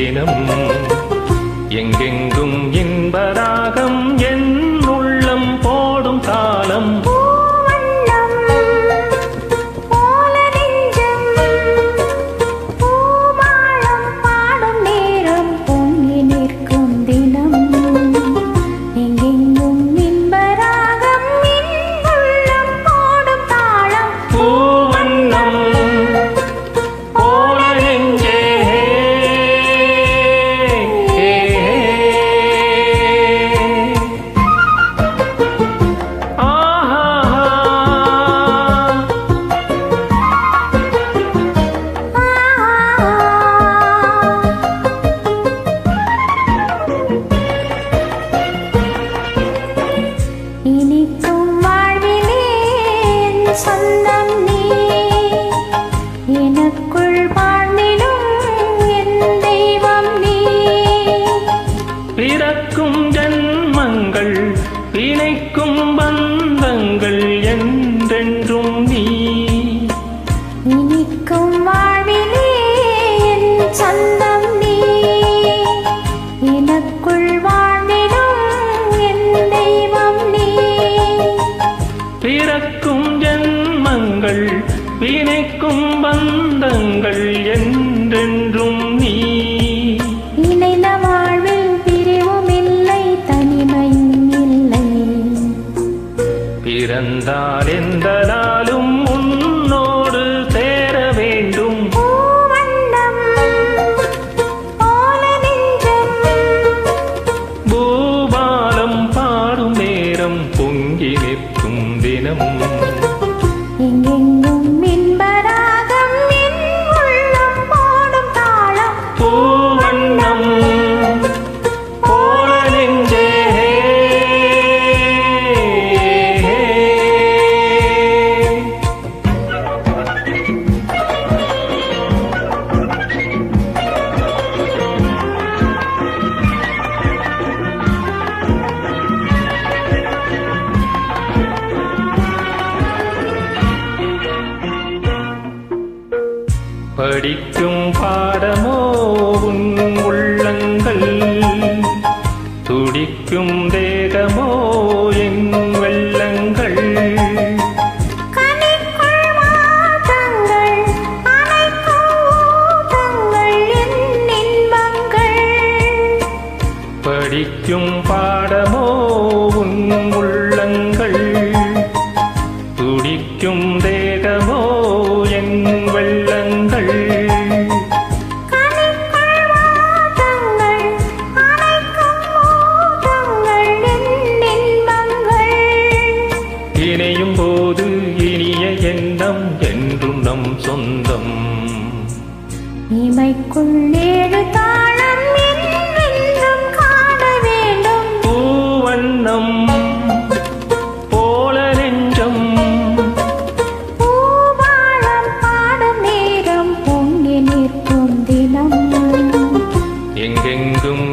தினம் எங்கெங்கும் இன்பராகம் என் உள்ளம் போடும் காலம் சொந்தம் நீ எனக்குள் வாழ்ந்திடும் என் தெய்வம் நீ பிறக்கும் ஜன்மங்கள் பிணைக்கும் பந்தங்கள் என்றென்றும் நீ இனிக்கும் வாழ்விலே என் சொந்தம் நீ எனக்குள் வாழ்ந்திடும் என் தெய்வம் நீ பிறக்கும் ஜன்மங்கள் பிணைக்கும் பந்தங்கள் என்றென்றும் நீ இணைந்த வாழ்வில் பிரிவும் இல்லை தனிமையும் இல்லை பிறந்தால் எந்த நாளும் உன்னோடு சேர வேண்டும் பூபாலம் பாடும் நேரம் பொங்கி நிற்கும் தினம் எங்கெங்கும் இன்பராகம் என் உள்ளம் போடும் தாளம் பூவண்ணம் போல நெஞ்சே படிக்கும் பாடமோ உன் உள்ளங்கள் துடிக்கும் தேகமோ என் வெள்ளங்கள் படிக்கும் பாடமோ உன் உள்ளங்கள் துடிக்கும் தேகமோ என் வெள்ளங்கள் இணையும் போது இனிய எண்ணம் என்றும் நம் சொந்தம் இமைக்குள் ஏழு தாளம் என்றும் காண வேண்டும் பூவண்ணம் போல நெஞ்சம் பூவாளம் பாடும் நேரம் பொங்கி நிற்கும் தினம் எங்கெங்கும்